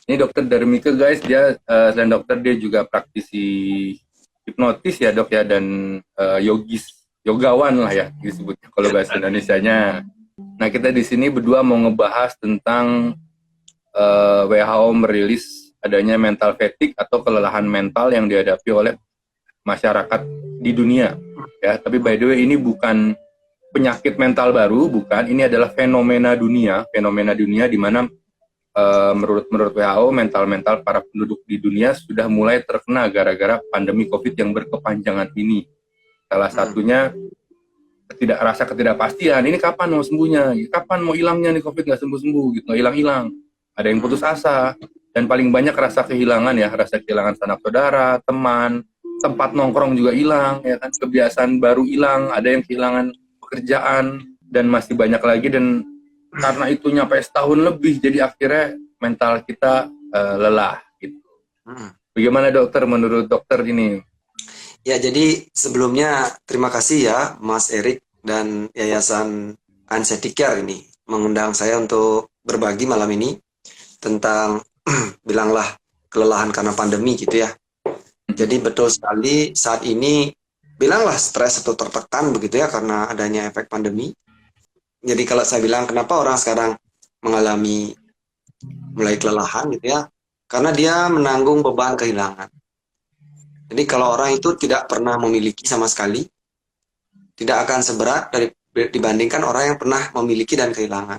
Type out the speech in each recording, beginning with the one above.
Ini dokter dari Mika guys, dia selain dokter dia juga praktisi hipnotis ya dok ya, dan yogis, yogawan lah ya disebutnya kalau bahasa Indonesianya. Nah kita di sini berdua mau ngebahas tentang WHO merilis adanya mental fatigue atau kelelahan mental yang dihadapi oleh masyarakat di dunia ya. Tapi by the way ini bukan penyakit mental baru, bukan. Ini adalah fenomena dunia di mana menurut WHO mental para penduduk di dunia sudah mulai terkena gara-gara pandemi COVID yang berkepanjangan ini. Salah satunya rasa ketidakpastian. Ini kapan mau sembuhnya? Kapan mau hilangnya nih COVID, nggak sembuh-sembuh gitu, nggak hilang-hilang. Ada yang putus asa, dan paling banyak rasa kehilangan ya, rasa kehilangan sanak saudara, teman, tempat nongkrong juga hilang, ya kan, kebiasaan baru hilang, ada yang kehilangan pekerjaan, dan masih banyak lagi. Dan karena itu nyampe setahun lebih, jadi akhirnya mental kita lelah gitu. Bagaimana dokter, menurut dokter ini? Ya, jadi sebelumnya terima kasih ya Mas Erik dan Yayasan Ansetikar ini mengundang saya untuk berbagi malam ini tentang bilanglah kelelahan karena pandemi gitu ya. Jadi betul sekali saat ini bilanglah stres atau tertekan begitu ya karena adanya efek pandemi. Jadi kalau saya bilang kenapa orang sekarang mengalami mulai kelelahan gitu ya, karena dia menanggung beban kehilangan. Jadi kalau orang itu tidak pernah memiliki sama sekali, tidak akan seberat dibandingkan orang yang pernah memiliki dan kehilangan.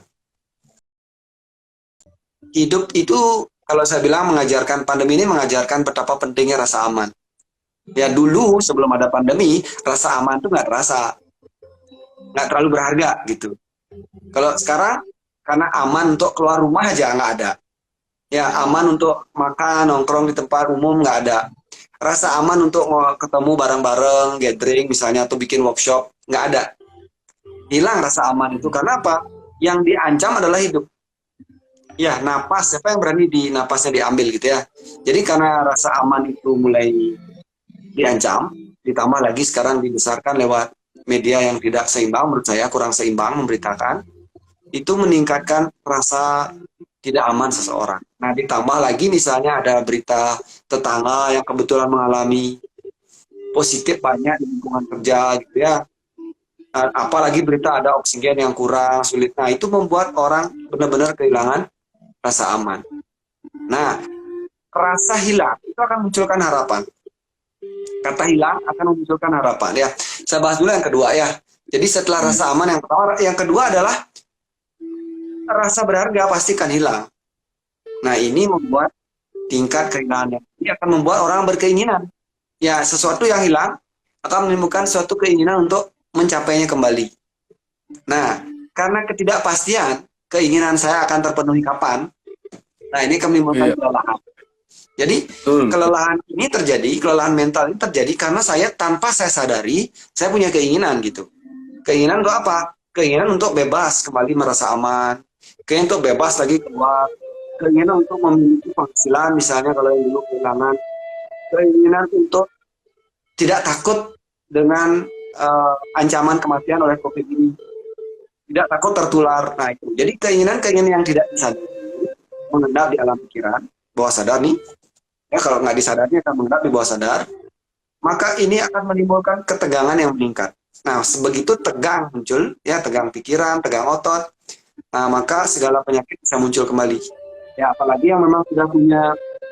Hidup itu kalau saya bilang mengajarkan, pandemi ini mengajarkan betapa pentingnya rasa aman. Ya dulu sebelum ada pandemi, rasa aman itu nggak terasa, nggak terlalu berharga gitu. Kalau sekarang karena aman untuk keluar rumah aja nggak ada. Ya aman untuk makan, nongkrong di tempat umum nggak ada. Rasa aman untuk ketemu bareng-bareng, gathering misalnya, atau bikin workshop, nggak ada. Hilang rasa aman itu, karena apa? Yang diancam adalah hidup. Ya, napas, siapa yang berani di napasnya diambil gitu ya. Jadi karena rasa aman itu mulai diancam, ditambah lagi sekarang dibesarkan lewat media yang tidak seimbang, menurut saya kurang seimbang memberitakan, itu meningkatkan rasa tidak aman seseorang. Nah, ditambah lagi misalnya ada berita tetangga yang kebetulan mengalami positif banyak di lingkungan kerja gitu ya. Apalagi berita ada oksigen yang kurang, sulit. Nah, itu membuat orang benar-benar kehilangan rasa aman. Nah, rasa hilang itu akan munculkan harapan. Kata hilang akan memunculkan harapan ya. Saya bahas dulu yang kedua ya. Jadi setelah rasa aman yang pertama, yang kedua adalah rasa berharga pasti akan hilang. Nah, ini membuat tingkat kehilangan ini akan membuat orang berkeinginan. Ya, sesuatu yang hilang akan menimbulkan suatu keinginan untuk mencapainya kembali. Nah, karena ketidakpastian, keinginan saya akan terpenuhi kapan? Nah, ini akan menimbulkan kelelahan. Jadi, kelelahan ini terjadi, kelelahan mental ini terjadi karena saya tanpa saya sadari, saya punya keinginan gitu. Keinginan untuk apa? Keinginan untuk bebas, kembali merasa aman. Keinginan untuk bebas lagi keluar. Keinginan untuk memiliki penghasilan, misalnya kalau yang dulu kehilangan. Keinginan untuk tidak takut dengan ancaman kematian oleh COVID ini. Tidak takut tertular. Nah, itu. Jadi keinginan-keinginan yang tidak disadari mengendap di alam pikiran, bawah sadar nih. Ya, kalau nggak disadari akan mengendap di bawah sadar. Maka ini akan menimbulkan ketegangan yang meningkat. Nah, sebegitu tegang muncul, ya tegang pikiran, tegang otot. Nah, maka segala penyakit bisa muncul kembali. Ya, apalagi yang memang sudah punya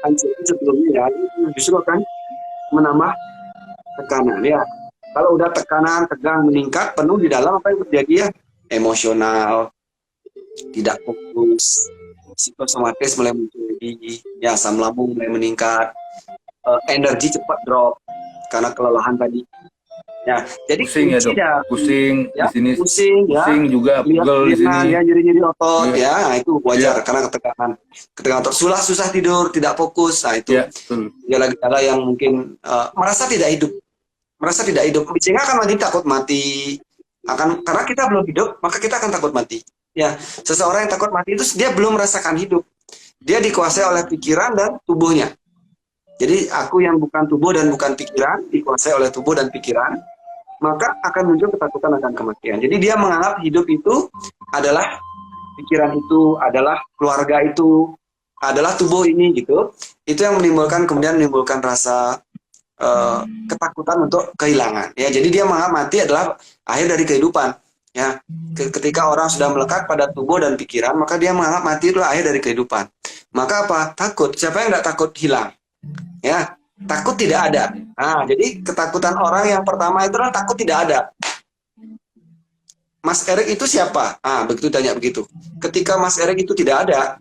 anxiety sebelumnya ya, justru akan menambah tekanan ya. Kalau udah tekanan, tegang meningkat, penuh di dalam, apa yang terjadi ya? Emosional, tidak fokus, psikosomatis mulai muncul lagi, ya asam lambung mulai meningkat, energi cepat drop karena kelelahan tadi. Ya, jadi pusing ya dok, pusing ya, di sini, pusing juga, pegel di sini, ya nyeri-nyeri otot, ya itu wajar karena ketegangan otot, susah tidur, tidak fokus, nah itu gejala-gejala yang mungkin merasa tidak hidup, sehingga akan lagi takut mati, karena kita belum hidup, maka kita akan takut mati. Ya, seseorang yang takut mati itu dia belum merasakan hidup, dia dikuasai oleh pikiran dan tubuhnya. Jadi aku yang bukan tubuh dan bukan pikiran dikuasai oleh tubuh dan pikiran, maka akan muncul ketakutan akan kematian. Jadi dia menganggap hidup itu adalah pikiran, itu adalah keluarga itu, adalah tubuh ini gitu. Itu yang kemudian menimbulkan rasa ketakutan untuk kehilangan. Ya, jadi dia menganggap mati adalah akhir dari kehidupan. Ya, ketika orang sudah melekat pada tubuh dan pikiran, maka dia menganggap mati adalah akhir dari kehidupan. Maka apa? Takut. Siapa yang tidak takut hilang? Ya, takut tidak ada. Nah, jadi ketakutan orang yang pertama itu adalah takut tidak ada. Mas Erik itu siapa? Ah, begitu tanya begitu. Ketika Mas Erik itu tidak ada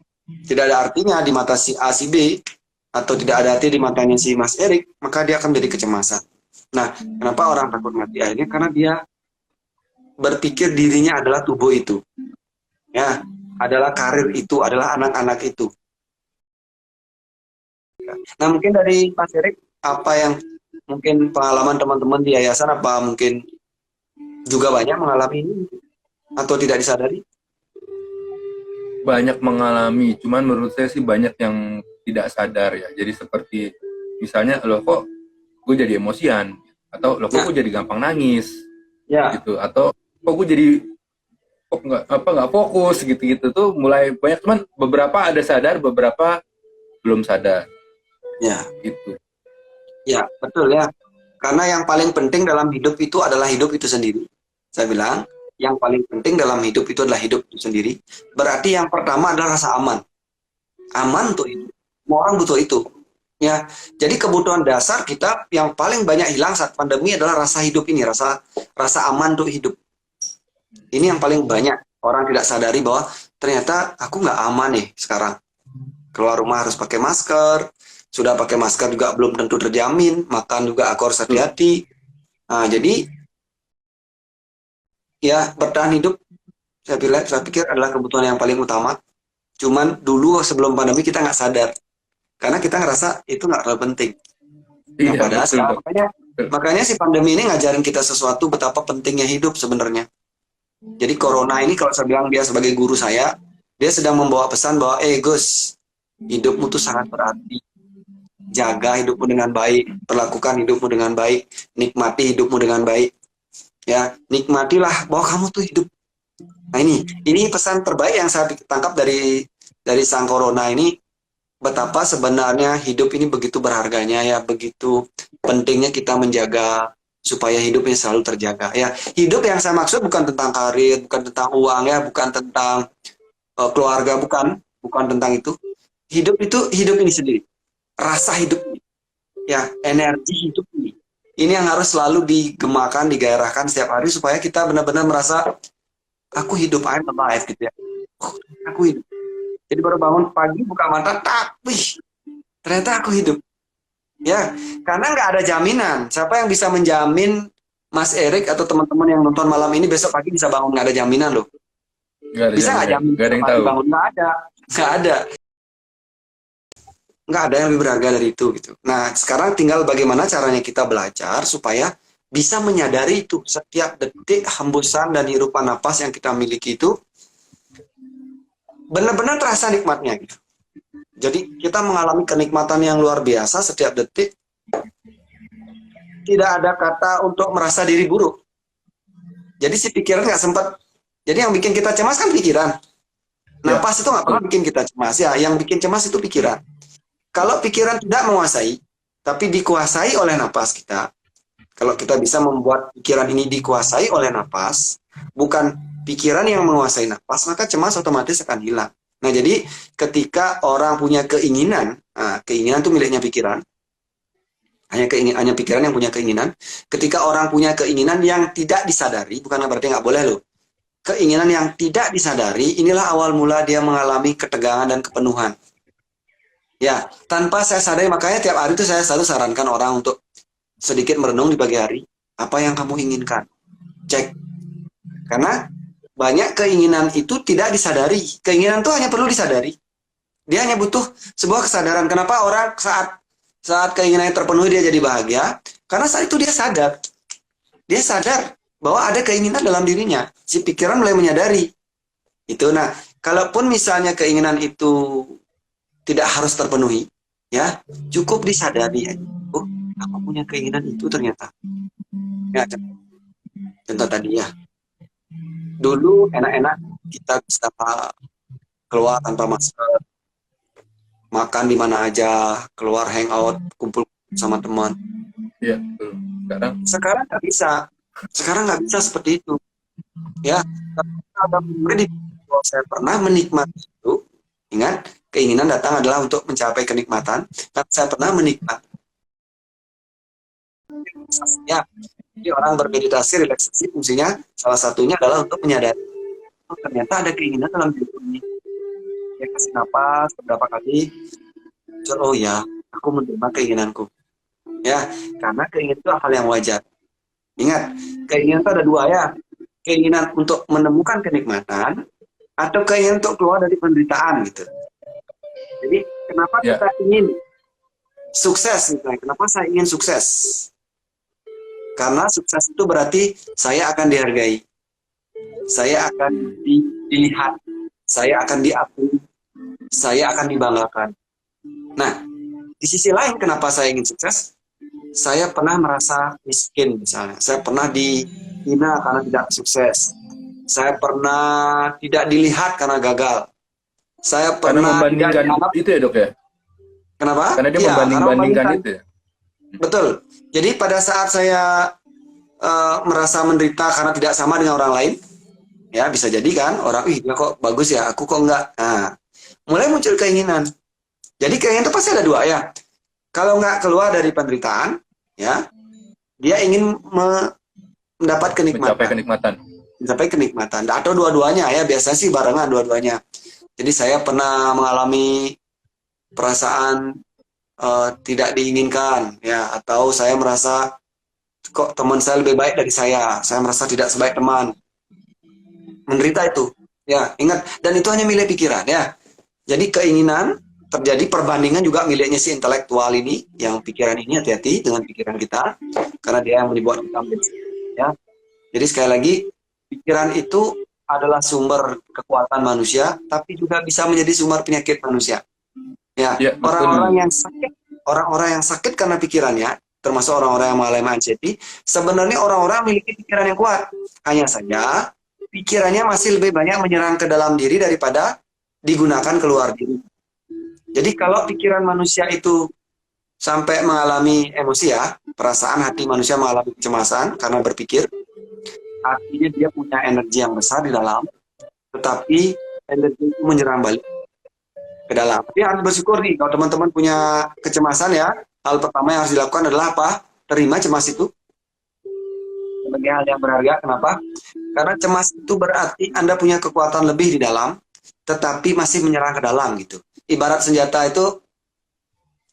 artinya di mata si A si B, atau tidak ada arti di matanya si Mas Erik, maka dia akan menjadi kecemasan. Nah, kenapa orang takut mati? Akhirnya karena dia berpikir dirinya adalah tubuh itu. Ya, adalah karir itu, adalah anak-anak itu. Nah, mungkin dari Mas Erik, apa yang mungkin pengalaman teman-teman di yayasan, apa mungkin juga banyak mengalami ini, atau tidak disadari? Banyak mengalami, cuman menurut saya sih banyak yang tidak sadar ya. Jadi seperti misalnya, loh kok gue jadi emosian, atau loh kok Nah, gue jadi gampang nangis, ya, gitu, atau kok gue jadi kok nggak fokus gitu-gitu tuh mulai banyak, cuman beberapa ada sadar, beberapa belum sadar, ya, gitu. ya, betul ya. Karena yang paling penting dalam hidup itu adalah hidup itu sendiri. Saya bilang, yang paling penting dalam hidup itu adalah hidup itu sendiri. Berarti yang pertama adalah rasa aman. Aman untuk hidup. Semua orang butuh itu. Ya, jadi kebutuhan dasar kita yang paling banyak hilang saat pandemi adalah rasa hidup ini, rasa aman untuk hidup. Ini yang paling banyak orang tidak sadari bahwa ternyata aku nggak aman nih sekarang. Keluar rumah harus pakai masker, sudah pakai masker juga belum tentu terjamin, makan juga aku harus hati-hati. Nah, jadi ya bertahan hidup saya pikir adalah kebutuhan yang paling utama. Cuman dulu sebelum pandemi kita nggak sadar, karena kita ngerasa itu nggak terlalu penting. Nah, Iya, padahal betul sekarang dok. makanya si pandemi ini ngajarin kita sesuatu betapa pentingnya hidup sebenarnya. Jadi corona ini kalau saya bilang dia sebagai guru saya, dia sedang membawa pesan bahwa, Gus, hidupmu tuh sangat berarti. Jaga hidupmu dengan baik, perlakukan hidupmu dengan baik, nikmati hidupmu dengan baik. Ya, nikmatilah bahwa kamu tuh hidup. Nah, ini pesan terbaik yang saya tangkap dari sang corona ini, betapa sebenarnya hidup ini begitu berharganya ya, begitu pentingnya kita menjaga supaya hidupnya selalu terjaga ya. Hidup yang saya maksud bukan tentang karir, bukan tentang uang ya, bukan tentang keluarga, bukan tentang itu. Hidup itu hidup ini sendiri, rasa hidup ini, ya, energi hidup ini. Ini yang harus selalu digemakan, digairahkan setiap hari supaya kita benar-benar merasa aku hidup, I'm alive gitu ya. Aku hidup. Jadi baru bangun pagi buka mata, tak, wih, ternyata aku hidup. Ya, karena nggak ada jaminan. Siapa yang bisa menjamin Mas Erik atau teman-teman yang nonton malam ini besok pagi bisa bangun? Nggak ada jaminan loh. Nggak ada Bisa nggak jaminan, jamin nggak ada besok yang pagi tahu. bangun? Nggak ada. Nggak ada. Nggak ada yang lebih berharga dari itu gitu. Nah, sekarang tinggal bagaimana caranya kita belajar supaya bisa menyadari itu setiap detik hembusan dan hirupan napas yang kita miliki itu benar-benar terasa nikmatnya gitu. Jadi kita mengalami kenikmatan yang luar biasa setiap detik. Tidak ada kata untuk merasa diri buruk. Jadi si pikiran nggak sempat. Jadi yang bikin kita cemas kan pikiran. Ya, Napas itu nggak pernah betul. bikin kita cemas ya. Yang bikin cemas itu pikiran. Kalau pikiran tidak menguasai, tapi dikuasai oleh napas kita. Kalau kita bisa membuat pikiran ini dikuasai oleh napas, bukan pikiran yang menguasai napas, maka cemas otomatis akan hilang. Nah, jadi ketika orang punya keinginan, keinginan itu miliknya pikiran, hanya pikiran yang punya keinginan. Ketika orang punya keinginan yang tidak disadari, bukan berarti nggak boleh loh. Keinginan yang tidak disadari, inilah awal mula dia mengalami ketegangan dan kepenuhan. Ya, tanpa saya sadari, makanya tiap hari itu saya selalu sarankan orang untuk sedikit merenung di pagi hari. Apa yang kamu inginkan? Cek. Karena banyak keinginan itu tidak disadari. Keinginan itu hanya perlu disadari. Dia hanya butuh sebuah kesadaran. Kenapa orang saat keinginannya terpenuhi dia jadi bahagia? Karena saat itu dia sadar. Dia sadar bahwa ada keinginan dalam dirinya. Si pikiran mulai menyadari. Itu. Nah, kalaupun misalnya keinginan itu tidak harus terpenuhi, ya, cukup disadari aja. Oh, aku punya keinginan itu ternyata. Ya, contoh tadi ya. Dulu enak-enak kita bisa keluar tanpa masker. makan di mana aja, keluar hangout, kumpul sama teman. Iya, betul. Sekarang nggak bisa. Sekarang nggak bisa seperti itu. Ya, ada memori bahwa saya pernah menikmati itu. Ingat, keinginan datang adalah untuk mencapai kenikmatan. Tapi saya pernah menikmati. Ya, jadi orang bermeditasi, relaksasi fungsinya salah satunya adalah untuk menyadari oh, ternyata ada keinginan dalam diri ini. Ya, kasih napas beberapa kali. Oh ya, aku menerima keinginanku. Ya, karena keinginan itu hal yang wajar. Ingat, keinginan itu ada dua ya. Keinginan untuk menemukan kenikmatan atau keinginan untuk keluar dari penderitaan gitu. Jadi, kenapa Ya. kita ingin sukses misalnya? Kenapa saya ingin sukses? Karena sukses itu berarti saya akan dihargai. Saya akan dilihat. Saya akan diakui. Saya akan dibanggakan. Nah, di sisi lain kenapa saya ingin sukses? Saya pernah merasa miskin misalnya. Saya pernah dihina karena tidak sukses. Saya pernah tidak dilihat karena gagal. Saya Karena pernah tidak membandingkan dianggap. itu ya, Dok ya? Kenapa? Karena dia Iya, karena membanding-bandingkan itu ya? Betul. Jadi pada saat saya merasa menderita karena tidak sama dengan orang lain, ya bisa jadi kan orang, ih dia kok bagus ya, aku kok enggak. Nah, mulai muncul keinginan. Jadi keinginan itu pasti ada dua ya. Kalau nggak keluar dari penderitaan, ya dia ingin mendapat Mencapai kenikmatan, kenikmatan. mencapai kenikmatan. Atau dua-duanya ya, biasanya sih barengan dua-duanya. Jadi saya pernah mengalami perasaan tidak diinginkan, ya, atau saya merasa kok teman saya lebih baik dari saya merasa tidak sebaik teman, menderita itu, ya ingat, dan itu hanya milik pikiran ya. Jadi keinginan terjadi perbandingan juga miliknya si intelektual ini, yang pikiran ini hati-hati dengan pikiran kita, karena dia yang membuat kita menjadi ya. Jadi sekali lagi, pikiran itu adalah sumber kekuatan manusia, tapi juga bisa menjadi sumber penyakit manusia. Ya, Ya, betul. orang-orang yang sakit karena pikirannya, termasuk orang-orang yang mengalami anxiety, sebenarnya orang-orang memiliki pikiran yang kuat. Hanya saja pikirannya masih lebih banyak menyerang ke dalam diri daripada digunakan keluar diri. Jadi kalau pikiran manusia itu sampai mengalami emosi ya, perasaan hati manusia mengalami kecemasan karena berpikir, artinya dia punya energi yang besar di dalam, tetapi energi itu menyerang balik ke dalam. Tapi harus bersyukur nih, kalau teman-teman punya kecemasan ya, hal pertama yang harus dilakukan adalah apa? Terima cemas itu sebagai hal yang berharga. Kenapa? Karena cemas itu berarti Anda punya kekuatan lebih di dalam, tetapi masih menyerang ke dalam gitu. Ibarat senjata itu,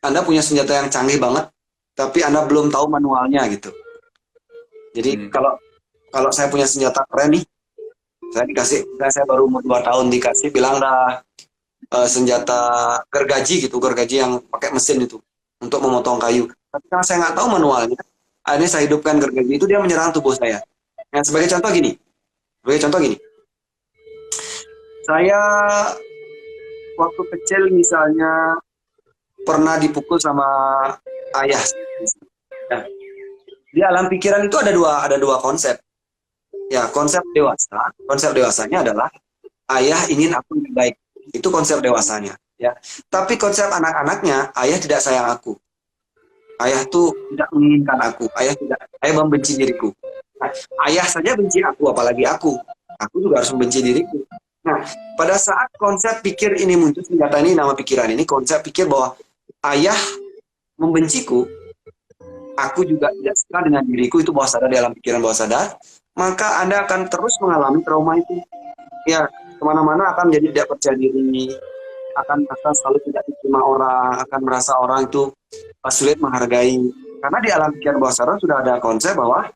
Anda punya senjata yang canggih banget, tapi Anda belum tahu manualnya gitu. Jadi kalau saya punya senjata keren nih, saya baru umur 2 tahun dikasih, bilang dah senjata gergaji gitu, gergaji yang pakai mesin itu untuk memotong kayu. Tapi karena saya nggak tahu manualnya, akhirnya saya hidupkan gergaji itu, dia menyerang tubuh saya. Nah, sebagai contoh gini, saya waktu kecil misalnya pernah dipukul sama ayah. Nah, di alam pikiran itu ada dua konsep. Ya, konsep dewasanya adalah ayah ingin aku lebih baik. Itu konsep dewasanya, ya. Tapi konsep anak-anaknya, ayah tidak sayang aku. Ayah tuh tidak menginginkan aku. Ayah membenci diriku. Nah, ayah saja benci aku, apalagi aku. Aku juga harus membenci diriku. Nah, pada saat konsep pikir ini muncul, senjata ini, nama pikiran ini, konsep pikir bahwa ayah membenciku, aku juga tidak suka dengan diriku, itu bawah sadar, dalam pikiran bawah sadar, maka Anda akan terus mengalami trauma itu. Ya, kemana-mana akan menjadi tidak percaya diri, akan selalu tidak diterima orang, akan merasa orang itu sulit menghargai. Karena di alam pikiran bawah sadar sudah ada konsep bahwa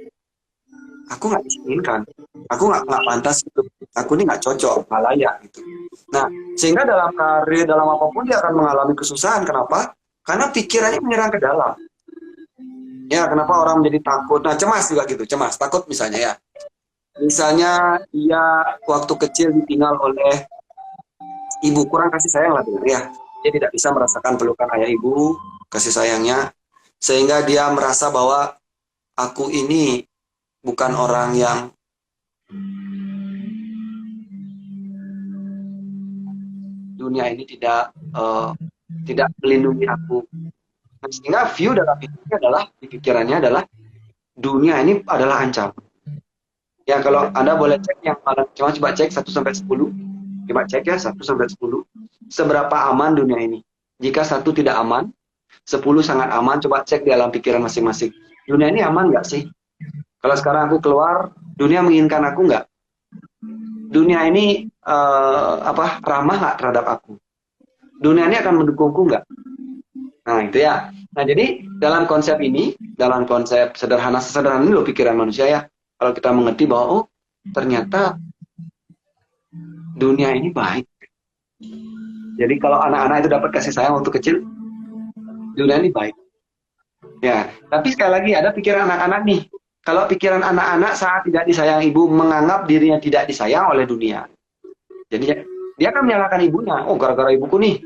aku nggak diinginkan, aku nggak pantas gitu, aku ini nggak cocok, nggak layak gitu. Nah, sehingga dalam karir, dalam apapun dia akan mengalami kesusahan. Kenapa? Karena pikirannya menyerang ke dalam. Ya, kenapa orang menjadi takut? Nah, cemas juga gitu, cemas, takut misalnya ya. Misalnya dia waktu kecil ditinggal oleh ibu, kurang kasih sayang lah ya. Dia tidak bisa merasakan pelukan ayah ibu, kasih sayangnya, sehingga dia merasa bahwa aku ini bukan orang yang dunia ini tidak tidak melindungi aku. Nah, sehingga view dalam hidupnya adalah, di pikirannya adalah dunia ini adalah ancaman. Ya kalau Anda boleh cek yang paling, coba cek 1 sampai 10. Coba cek ya 1 sampai 10. Seberapa aman dunia ini? Jika 1 tidak aman, 10 sangat aman, coba cek di alam pikiran masing-masing. Dunia ini aman nggak sih? Kalau sekarang aku keluar, dunia menginginkan aku nggak? Dunia ini ramah nggak terhadap aku? Dunia ini akan mendukungku nggak? Nah itu ya. Nah jadi dalam konsep ini, dalam konsep sederhana ini loh pikiran manusia ya. Kalau kita mengerti bahwa oh ternyata dunia ini baik. Jadi kalau anak-anak itu dapat kasih sayang waktu kecil, dunia ini baik. Ya, tapi sekali lagi ada pikiran anak-anak nih. Kalau pikiran anak-anak saat tidak disayang ibu, menganggap dirinya tidak disayang oleh dunia. Jadi dia akan menyalahkan ibunya. Oh gara-gara ibuku nih,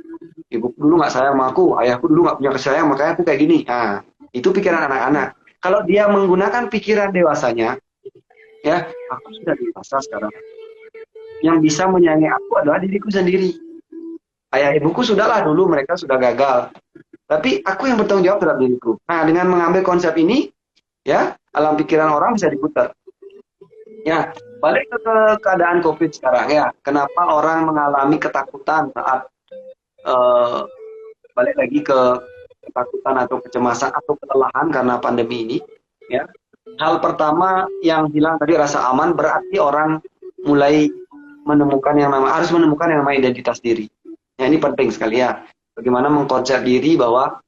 ibuku dulu nggak sayang sama aku, ayahku dulu nggak punya kasih sayang, makanya aku kayak gini. Nah, itu pikiran anak-anak. Kalau dia menggunakan pikiran dewasanya, ya, aku sudah dewasa sekarang. Yang bisa menyayangi aku adalah diriku sendiri. Ayah ibuku sudahlah dulu mereka sudah gagal. Tapi aku yang bertanggung jawab terhadap diriku. Nah, dengan mengambil konsep ini, ya, alam pikiran orang bisa diputar. Ya, balik ke keadaan COVID sekarang ya. Kenapa orang mengalami ketakutan saat balik lagi ke ketakutan atau kecemasan atau kelelahan karena pandemi ini, ya. Hal pertama yang hilang tadi rasa aman, berarti orang mulai menemukan yang harus menemukan yang namanya identitas diri. Ya, ini penting sekali ya. Bagaimana mengkonsep diri bahwa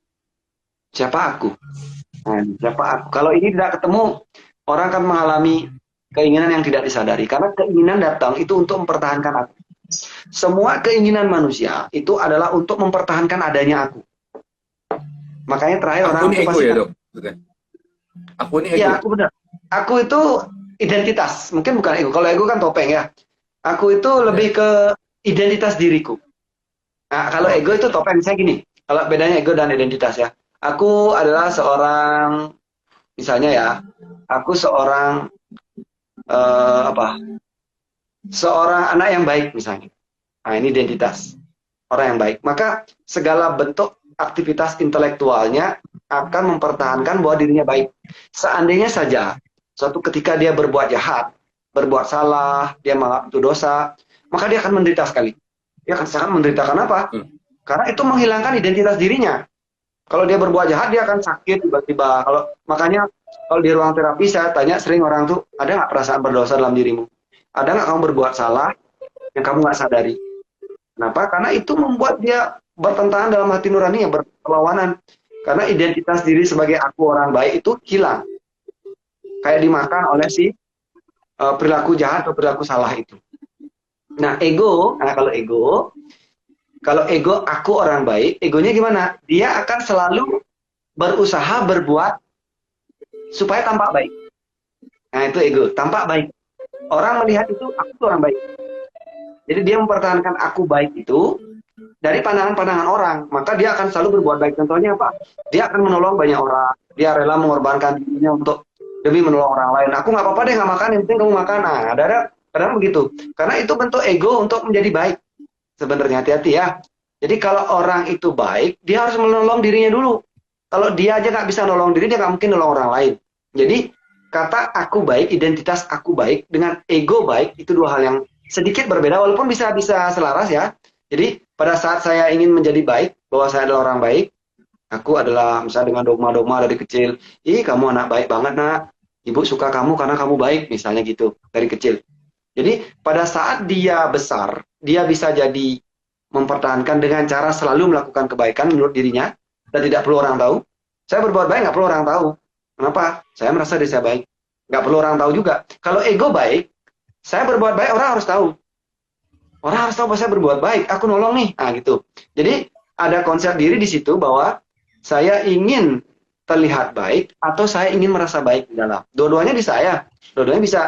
siapa aku? Nah, siapa aku? Kalau ini tidak ketemu, orang akan mengalami keinginan yang tidak disadari. Karena keinginan datang itu untuk mempertahankan aku. Semua keinginan manusia itu adalah untuk mempertahankan adanya aku. Makanya terakhir Aku orang ini itu ego pasti ya dok? Aku ini ego? Ya, aku benar. Aku itu identitas. Mungkin bukan ego. Kalau ego kan topeng ya. Aku itu lebih ke identitas diriku. Nah, kalau ego itu topeng. Saya gini, kalau bedanya ego dan identitas ya. Aku adalah seorang, misalnya ya, aku seorang seorang anak yang baik misalnya. Nah, ini identitas orang yang baik. Maka segala bentuk aktivitas intelektualnya akan mempertahankan bahwa dirinya baik. Seandainya saja suatu ketika dia berbuat jahat, berbuat salah, dia menganggap itu dosa, maka dia akan menderita sekali. Dia akan sangat menderita. Kenapa? Karena itu menghilangkan identitas dirinya. Kalau dia berbuat jahat, dia akan sakit tiba-tiba. Makanya kalau di ruang terapi saya tanya sering orang tuh, ada nggak perasaan berdosa dalam dirimu? Ada nggak kamu berbuat salah yang kamu nggak sadari? Kenapa? Karena itu membuat dia bertentangan dalam hati nurani, berperlawanan. Karena identitas diri sebagai aku orang baik itu hilang. Kayak dimakan oleh si perilaku jahat atau perilaku salah itu. Nah, kalau ego aku orang baik, egonya gimana? Dia akan selalu berusaha berbuat supaya tampak baik. Nah, itu ego, tampak baik. Orang melihat itu aku tuh orang baik. Jadi dia mempertahankan aku baik itu dari pandangan-pandangan orang, maka dia akan selalu berbuat baik. Contohnya apa? Dia akan menolong banyak orang. Dia rela mengorbankan dirinya untuk demi menolong orang lain. Aku nggak apa-apa deh nggak makan, yang penting kamu makan. Nah, ada kadang begitu. Karena itu bentuk ego untuk menjadi baik. Sebenarnya hati-hati ya. Jadi kalau orang itu baik, dia harus menolong dirinya dulu. Kalau dia aja nggak bisa nolong diri, dia nggak mungkin nolong orang lain. Jadi kata aku baik, identitas aku baik dengan ego baik itu dua hal yang sedikit berbeda, walaupun bisa selaras ya. Jadi pada saat saya ingin menjadi baik, bahwa saya adalah orang baik, aku adalah misalnya dengan dogma-dogma dari kecil, ih kamu anak baik banget nak, ibu suka kamu karena kamu baik, misalnya gitu dari kecil. Jadi pada saat dia besar, dia bisa jadi mempertahankan dengan cara selalu melakukan kebaikan menurut dirinya dan tidak perlu orang tahu. Saya berbuat baik nggak perlu orang tahu. Kenapa? Saya merasa diri saya baik. Nggak perlu orang tahu juga. Kalau ego baik, saya berbuat baik orang harus tahu. Orang harus tahu bahwa saya berbuat baik. Aku nolong nih. Nah gitu. Jadi ada konsep diri di situ bahwa saya ingin terlihat baik atau saya ingin merasa baik di dalam. Dua-duanya di saya. Dua-duanya bisa.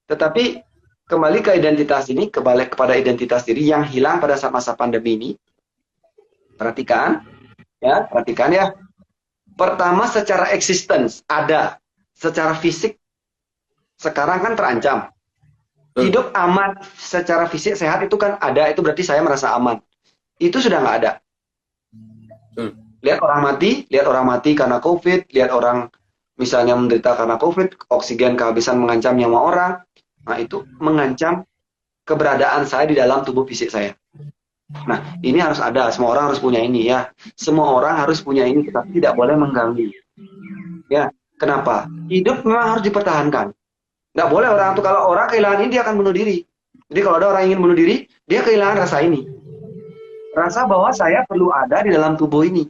Tetapi kembali ke identitas ini, kembali kepada identitas diri yang hilang pada saat masa pandemi ini. Perhatikan ya. Pertama secara existence ada, secara fisik sekarang kan terancam. Hidup aman secara fisik sehat itu kan ada, itu berarti saya merasa aman. Itu sudah nggak ada. Betul. Lihat orang mati karena COVID, lihat orang misalnya menderita karena COVID, oksigen kehabisan mengancam nyawa orang. Nah, itu mengancam keberadaan saya di dalam tubuh fisik saya. Nah, ini harus ada, semua orang harus punya ini ya. Semua orang harus punya ini, tetapi tidak boleh mengganggu. Ya, kenapa? Hidup memang harus dipertahankan. Nggak boleh orang tuh, kalau orang kehilangan ini dia akan bunuh diri. Jadi kalau ada orang ingin bunuh diri, dia kehilangan rasa ini. Rasa bahwa saya perlu ada di dalam tubuh ini.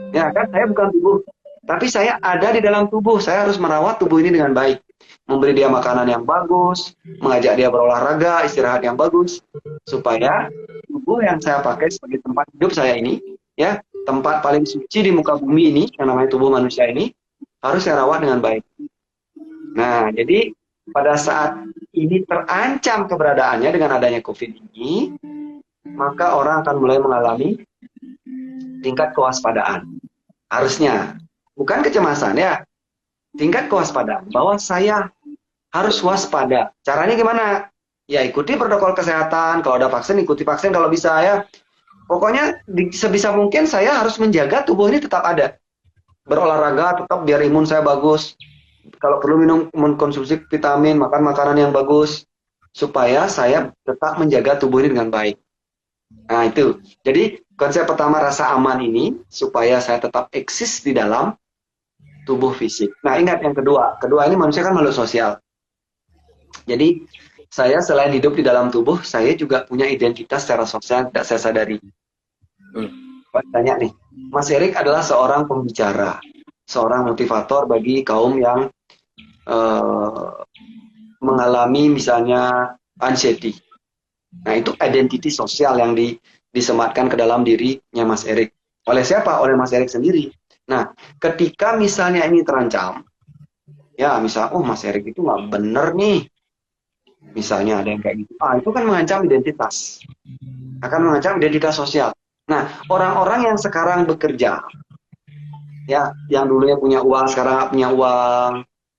Ya kan, saya bukan tubuh, tapi saya ada di dalam tubuh. Saya harus merawat tubuh ini dengan baik, memberi dia makanan yang bagus, mengajak dia berolahraga, istirahat yang bagus, supaya tubuh yang saya pakai sebagai tempat hidup saya ini, ya, tempat paling suci di muka bumi ini, yang namanya tubuh manusia ini, harus saya rawat dengan baik. Nah, jadi pada saat ini terancam keberadaannya dengan adanya COVID ini, maka orang akan mulai mengalami tingkat kewaspadaan. Harusnya, bukan kecemasan ya, tingkat kewaspadaan bahwa saya harus waspada. Caranya gimana? Ya ikuti protokol kesehatan, kalau ada vaksin ikuti vaksin kalau bisa ya. Pokoknya sebisa mungkin saya harus menjaga tubuh ini tetap ada. Berolahraga tetap biar imun saya bagus. Kalau perlu mengkonsumsi vitamin, makan makanan yang bagus supaya saya tetap menjaga tubuh ini dengan baik. Nah itu. Jadi konsep pertama rasa aman ini supaya saya tetap eksis di dalam tubuh fisik. Nah ingat yang kedua. Kedua ini manusia kan makhluk sosial. Jadi saya selain hidup di dalam tubuh, saya juga punya identitas secara sosial tidak saya sadari. Tanya nih, Mas Erik adalah seorang pembicara, seorang motivator bagi kaum yang mengalami misalnya anxiety. Nah itu identitas sosial yang disematkan ke dalam dirinya Mas Erik. Oleh siapa? Oleh Mas Erik sendiri. Nah ketika misalnya ini terancam, ya misal, oh Mas Erik itu nggak bener nih, misalnya ada yang kayak gitu, itu kan mengancam identitas, akan mengancam identitas sosial. Nah orang-orang yang sekarang bekerja, ya yang dulunya punya uang sekarang nggak punya uang,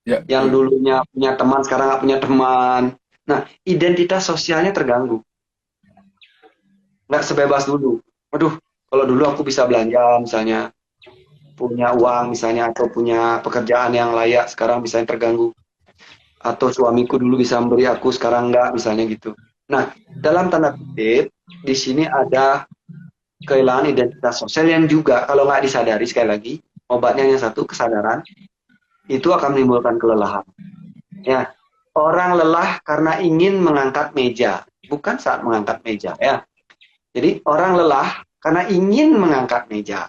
Ya, yang dulunya punya teman sekarang nggak punya teman. Nah identitas sosialnya terganggu, nggak sebebas dulu. Waduh, kalau dulu aku bisa belanja misalnya, punya uang misalnya, atau punya pekerjaan yang layak, sekarang bisa terganggu. Atau suamiku dulu bisa memberi aku, sekarang enggak, misalnya gitu. Nah, dalam tanda kutip, di sini ada kehilangan identitas sosial yang juga kalau nggak disadari, sekali lagi, obatnya hanya satu, kesadaran, itu akan menimbulkan kelelahan. Ya, orang lelah karena ingin mengangkat meja, bukan saat mengangkat meja, ya. Jadi orang lelah karena ingin mengangkat meja.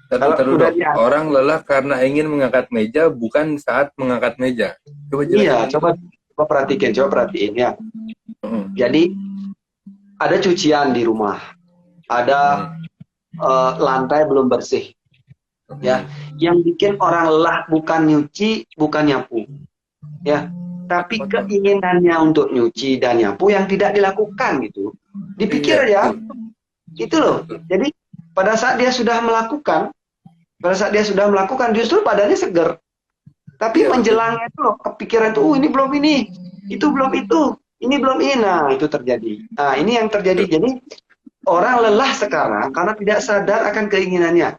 Kalau Taruh udah dok. Orang lelah karena ingin mengangkat meja, bukan saat mengangkat meja. Coba iya, jelasin. coba perhatiin ya. Jadi ada cucian di rumah, ada lantai belum bersih, ya. Yang bikin orang lelah bukan nyuci, bukan nyapu, ya. Tapi keinginannya untuk nyuci dan nyapu yang tidak dilakukan gitu. Dipikir ya, itu loh. Jadi pada saat dia sudah melakukan, justru badannya seger. Tapi menjelangnya itu loh, kepikiran tuh, ini belum ini, itu belum itu, ini belum ini. Nah, itu terjadi. Nah, ini yang terjadi. Jadi orang lelah sekarang karena tidak sadar akan keinginannya.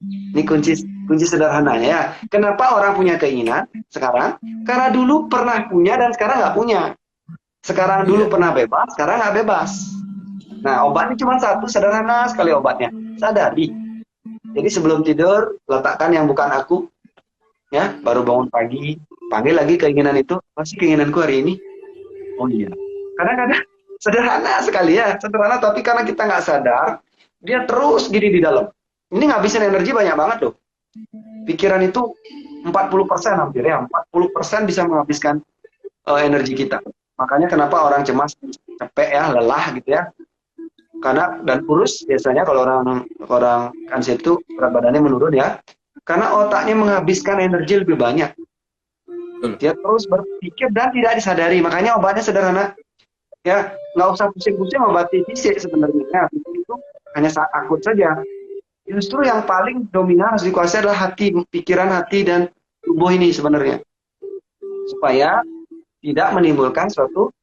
Ini kunci sederhananya ya. Kenapa orang punya keinginan sekarang? Karena dulu pernah punya dan sekarang nggak punya. Sekarang dulu pernah bebas, sekarang nggak bebas. Nah, obatnya cuma satu, sederhana sekali obatnya. Sadari. Jadi sebelum tidur, letakkan yang bukan aku. Ya, baru bangun pagi, panggil lagi keinginan itu. Apa sih keinginanku hari ini? Oh iya. Kadang-kadang sederhana sekali ya, sederhana, tapi karena kita nggak sadar, dia terus gini di dalam. Ini ngabisin energi banyak banget loh. Pikiran itu 40% hampir ya, 40% bisa menghabiskan energi kita. Makanya kenapa orang cemas, capek ya, lelah gitu ya. Karena dan kurus biasanya kalau orang anxiety itu berat badannya menurun ya. Karena otaknya menghabiskan energi lebih banyak. Dia terus berpikir dan tidak disadari. Makanya obatnya sederhana. Ya, nggak usah pusing-pusing obati fisik sebenarnya. Itu hanya saat akut saja. Justru yang paling dominan harus dikuasai adalah hati, pikiran hati dan tubuh ini sebenarnya. Supaya tidak menimbulkan suatu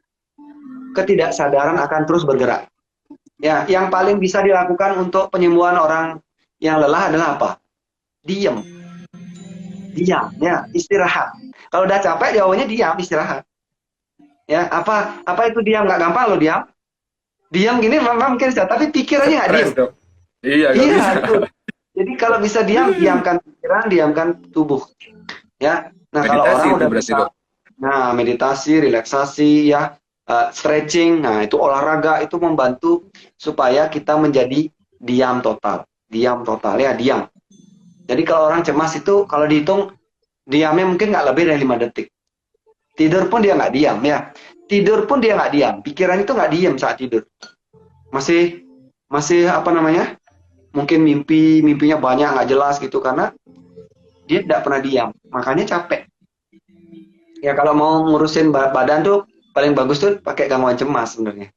ketidaksadaran akan terus bergerak. Ya, yang paling bisa dilakukan untuk penyembuhan orang yang lelah adalah apa? Diam. Diam, ya, istirahat. Kalau udah capek, jawabannya diam, istirahat. Ya, apa itu diam? Nggak gampang loh diam. Diam gini memang mungkin bisa, tapi pikirannya nggak Stres diam. dok. Iya nggak Iya, bisa. itu. Jadi kalau bisa diam, diamkan pikiran, diamkan tubuh. Ya. Nah, kalau Meditasi orang itu udah berarti bisa, dok. nah, meditasi, relaksasi, ya, stretching, nah itu olahraga itu membantu supaya kita menjadi diam total ya, diam. Jadi kalau orang cemas itu kalau dihitung diamnya mungkin nggak lebih dari 5 detik. Tidur pun dia nggak diam ya. Tidur pun dia nggak diam. Pikiran itu nggak diam saat tidur. Masih masih apa namanya? Mungkin mimpinya banyak nggak jelas gitu karena dia tidak pernah diam. Makanya capek. Ya kalau mau ngurusin badan tuh paling bagus tuh pakai gangguan cemas sebenarnya.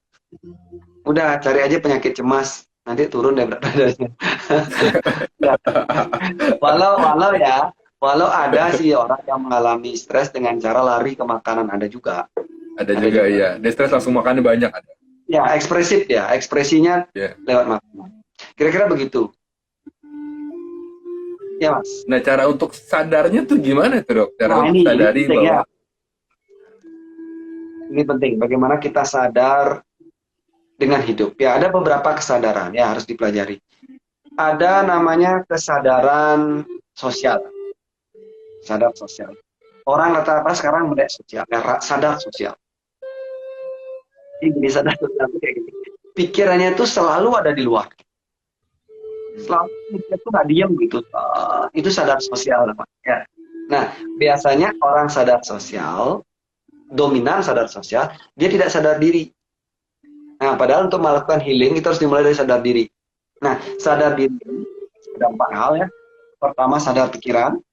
Udah cari aja penyakit cemas, nanti turun deh berat badannya. Ya. Walau ada sih orang yang mengalami stres dengan cara lari ke makanan, ada juga. Ada Ada juga juga. ya. Dia stres langsung makannya banyak ada. Ya, ekspresif ya, ekspresinya Ya. lewat makanan. Kira-kira begitu. Ya, Mas. Nah cara untuk sadarnya tuh gimana tuh dok? Cara Nah, untuk ini sadari penting ya. bahwa Ini penting. Bagaimana kita sadar dengan hidup. Ya, ada beberapa kesadaran ya harus dipelajari. Ada namanya kesadaran sosial. Sadar sosial. Orang rata-rata sekarang melek sosial, ya, sadar sosial. Ini sadar sosial itu kayak gini. Pikirannya itu selalu ada di luar. Selalu itu nggak diam gitu. Itu sadar sosial namanya. Ya. Nah, biasanya orang sadar sosial, dominan sadar sosial, dia tidak sadar diri. Nah, padahal untuk melakukan healing itu harus dimulai dari sadar diri. Nah, sadar diri ada 4 hal ya. Pertama sadar pikiran,